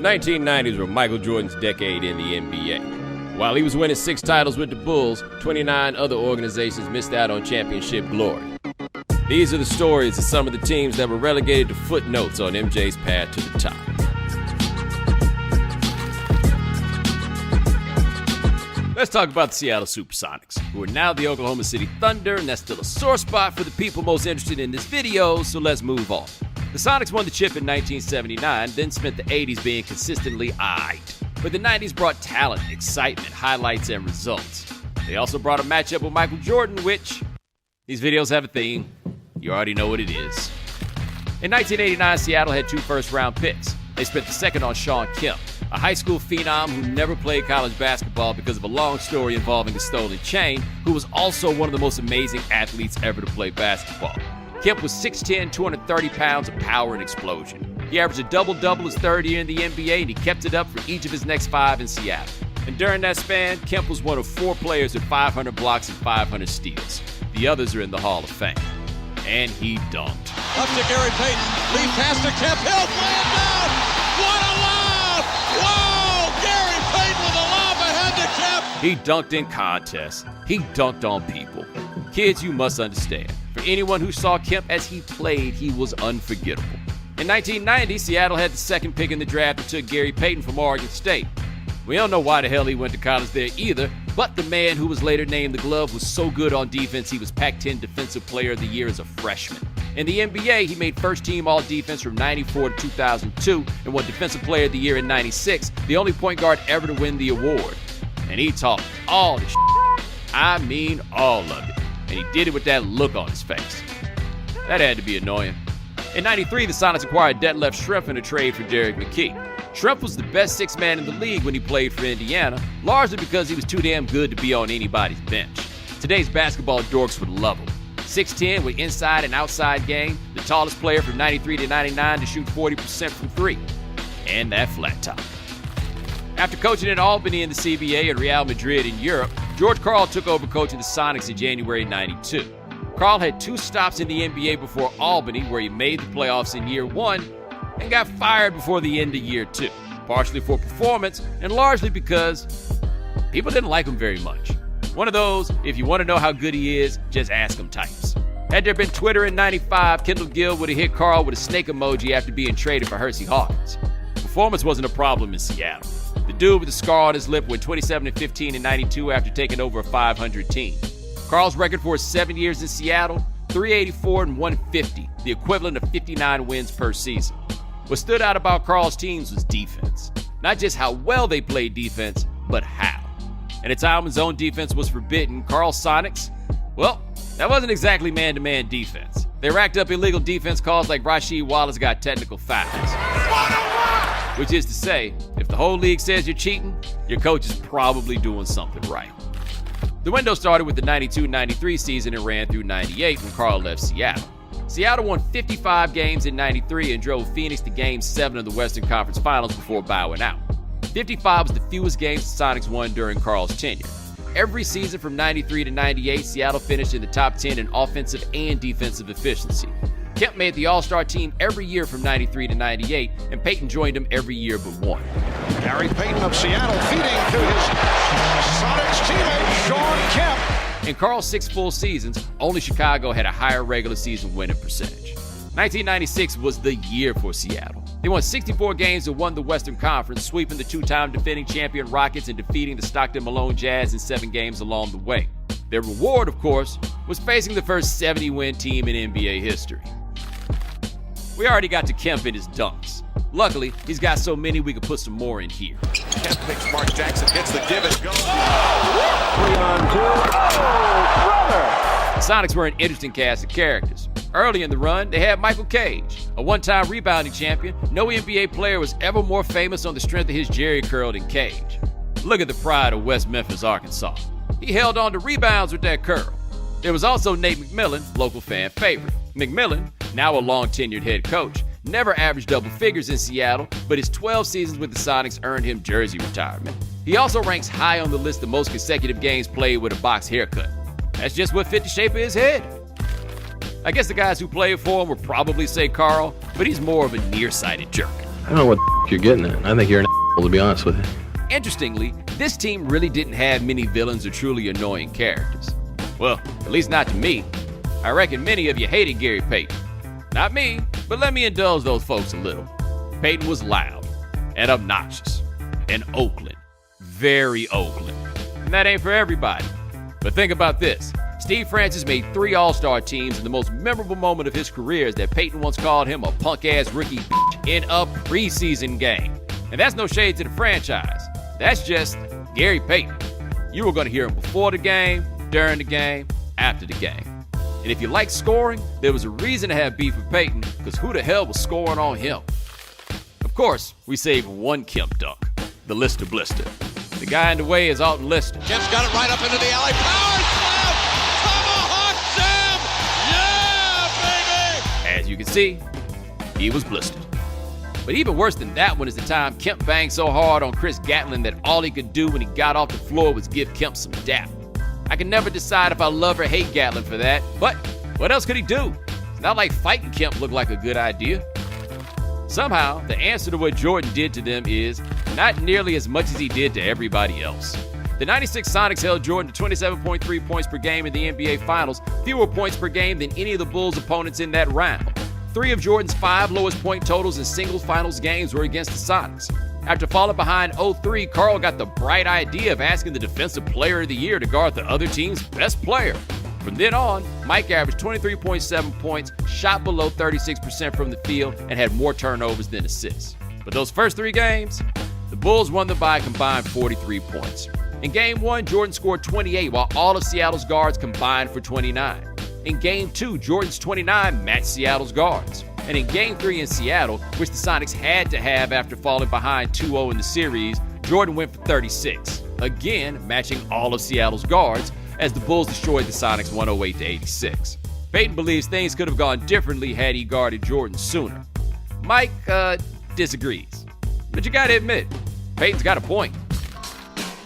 The 1990s were Michael Jordan's decade in the NBA. While he was winning 6 titles with the Bulls, 29 other organizations missed out on championship glory. These are the stories of some of the teams that were relegated to footnotes on MJ's path to the top. Let's talk about the Seattle Supersonics, who are now the Oklahoma City Thunder, and that's still a sore spot for the people most interested in this video, so let's move on. The Sonics won the chip in 1979, then spent the 80s being consistently aight. But the 90s brought talent, excitement, highlights, and results. They also brought a matchup with Michael Jordan, which, these videos have a theme. You already know what it is. In 1989, Seattle had 2 first-round picks. They spent the second on Payton Kemp, a high school phenom who never played college basketball because of a long story involving a stolen chain, who was also one of the most amazing athletes ever to play basketball. Kemp was 6'10", 230 pounds of power and explosion. He averaged a double-double his third year in the NBA, and he kept it up for each of his next 5 in Seattle. And during that span, Kemp was one of 4 players with 500 blocks and 500 steals. The others are in the Hall of Fame. And he dunked. Up to Gary Payton. Lead pass to Kemp. He'll play it down. What a lob! Whoa! Gary Payton with a lob ahead to Kemp. He dunked in contests. He dunked on people. Kids, you must understand. For anyone who saw Kemp as he played, he was unforgettable. In 1990, Seattle had the second pick in the draft and took Gary Payton from Oregon State. We don't know why the hell he went to college there either, but the man who was later named the Glove was so good on defense he was Pac-10 Defensive Player of the Year as a freshman. In the NBA, he made first-team All-Defense from 94 to 2002 and won Defensive Player of the Year in 96, the only point guard ever to win the award. And he talked all the shit. I mean all of it. And he did it with that look on his face. That had to be annoying. In 93, the Sonics acquired Detlef Schrempf in a trade for Derek McKee. Schrempf was the best 6th man in the league when he played for Indiana, largely because he was too damn good to be on anybody's bench. Today's basketball dorks would love him. 6'10" with inside and outside game, the tallest player from 93 to 99 to shoot 40% from 3. And that flat top. After coaching at Albany in the CBA and Real Madrid in Europe, George Karl took over coaching the Sonics in January 92. Karl had 2 stops in the NBA before Albany, where he made the playoffs in year 1 and got fired before the end of year 2, partially for performance and largely because people didn't like him very much. One of those, if you want to know how good he is, just ask him types. Had there been Twitter in 95, Kendall Gill would have hit Karl with a snake emoji after being traded for Hersey Hawkins. Performance wasn't a problem in Seattle. The dude with the scar on his lip went 27-15 in 92 after taking over a 500 team. Karl's record for his 7 years in Seattle, 384 and 150, the equivalent of 59 wins per season. What stood out about Karl's teams was defense. Not just how well they played defense, but how. And a time when zone defense was forbidden, Karl's Sonics, well, that wasn't exactly man-to-man defense. They racked up illegal defense calls like Rasheed Wallace got technical fouls. Which is to say, if the whole league says you're cheating, your coach is probably doing something right. The window started with the 92-93 season and ran through 98 when Karl left Seattle. Seattle won 55 games in 93 and drove Phoenix to Game 7 of the Western Conference Finals before bowing out. 55 was the fewest games the Sonics won during Karl's tenure. Every season from 93 to 98, Seattle finished in the top 10 in offensive and defensive efficiency. Kemp made the All-Star team every year from 93 to 98, and Payton joined him every year but one. Gary Payton of Seattle feeding to his Sonics teammate, Shawn Kemp. In Karl's 6 full seasons, only Chicago had a higher regular season winning percentage. 1996 was the year for Seattle. They won 64 games and won the Western Conference, sweeping the 2-time defending champion Rockets and defeating the Stockton Malone Jazz in 7 games along the way. Their reward, of course, was facing the first 70-win team in NBA history. We already got to Kemp in his dunks. Luckily, he's got so many we could put some more in here. Kemp picks Mark Jackson, gets the give and go. 3 on 2. Oh, brother! The Sonics were an interesting cast of characters. Early in the run, they had Michael Cage, a one-time rebounding champion. No NBA player was ever more famous on the strength of his jerry curl than Cage. Look at the pride of West Memphis, Arkansas. He held on to rebounds with that curl. There was also Nate McMillan, local fan favorite. McMillan, now a long-tenured head coach, never averaged double figures in Seattle, but his 12 seasons with the Sonics earned him jersey retirement. He also ranks high on the list of most consecutive games played with a box haircut. That's just what fit the shape of his head. I guess the guys who played for him would probably say Karl, but he's more of a nearsighted jerk. I don't know what you're getting at. I think you're an asshole, to be honest with you. Interestingly, this team really didn't have many villains or truly annoying characters. Well, at least not to me. I reckon many of you hated Gary Payton. Not me, but let me indulge those folks a little. Payton was loud and obnoxious and Oakland. Very Oakland. And that ain't for everybody. But think about this. Steve Francis made 3 All-Star teams, and the most memorable moment of his career is that Payton once called him a punk-ass rookie bitch in a preseason game. And that's no shade to the franchise. That's just Gary Payton. You were going to hear him before the game, during the game, after the game. And if you like scoring, there was a reason to have beef with Payton, because who the hell was scoring on him? Of course, we saved one Kemp dunk, the Lister Blister. The guy in the way is Alton Lister. Kemp's got it right up into the alley. Power slam! Tomahawk jam! Yeah, baby! As you can see, he was blistered. But even worse than that one is the time Kemp banged so hard on Chris Gatlin that all he could do when he got off the floor was give Kemp some dap. I can never decide if I love or hate Gatlin for that, but what else could he do? It's not like fighting Kemp looked like a good idea. Somehow, the answer to what Jordan did to them is not nearly as much as he did to everybody else. The '96 Sonics held Jordan to 27.3 points per game in the NBA Finals, fewer points per game than any of the Bulls' opponents in that round. 3 of Jordan's 5 lowest point totals in singles finals games were against the Sonics. After falling behind 0-3, Carl got the bright idea of asking the Defensive Player of the Year to guard the other team's best player. From then on, Mike averaged 23.7 points, shot below 36% from the field, and had more turnovers than assists. But those first 3 games, the Bulls won them by a combined 43 points. In Game 1, Jordan scored 28, while all of Seattle's guards combined for 29. In Game 2, Jordan's 29 matched Seattle's guards. And in Game 3 in Seattle, which the Sonics had to have after falling behind 2-0 in the series, Jordan went for 36, again matching all of Seattle's guards, as the Bulls destroyed the Sonics 108-86. Payton believes things could have gone differently had he guarded Jordan sooner. Mike disagrees. But you gotta admit, Payton's got a point.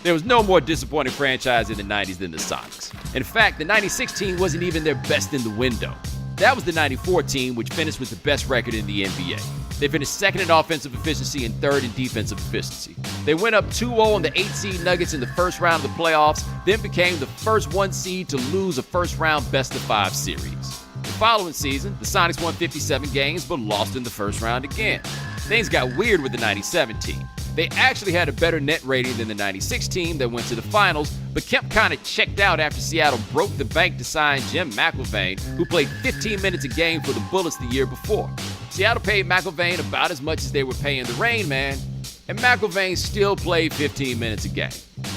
There was no more disappointing franchise in the 90s than the Sonics. In fact, the 96 team wasn't even their best in the window. That was the 94 team, which finished with the best record in the NBA. They finished second in offensive efficiency and third in defensive efficiency. They went up 2-0 on the 8-seed Nuggets in the first round of the playoffs, then became the first 1 seed to lose a first-round best-of-5 series. The following season, the Sonics won 57 games but lost in the first round again. Things got weird with the 97 team. They actually had a better net rating than the 96 team that went to the finals, but Kemp kind of checked out after Seattle broke the bank to sign Jim McIlvaine, who played 15 minutes a game for the Bullets the year before. Seattle paid McIlvaine about as much as they were paying the Rain Man, and McIlvaine still played 15 minutes a game.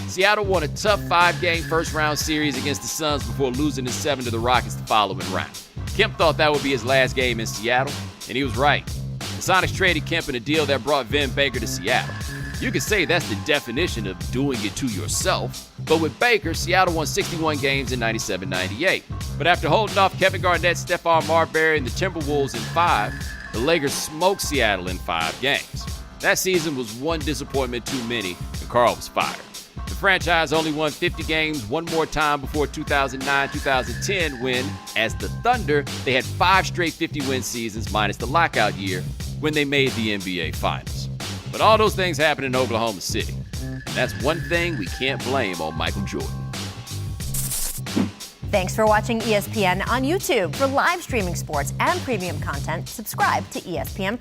Seattle won a tough 5-game first-round series against the Suns before losing in 7 to the Rockets the following round. Kemp thought that would be his last game in Seattle, and he was right. The Sonics traded Kemp in a deal that brought Vin Baker to Seattle. You could say that's the definition of doing it to yourself, but with Baker, Seattle won 61 games in 97-98. But after holding off Kevin Garnett, Stephon Marbury, and the Timberwolves in 5, the Lakers smoked Seattle in 5 games. That season was one disappointment too many, and Carl was fired. The franchise only won 50 games one more time before 2009-2010 when, as the Thunder, they had 5 straight 50-win seasons minus the lockout year when they made the NBA Finals. But all those things happened in Oklahoma City. That's one thing we can't blame on Michael Jordan. Thanks for watching ESPN on YouTube. For live streaming sports and premium content, subscribe to ESPN+.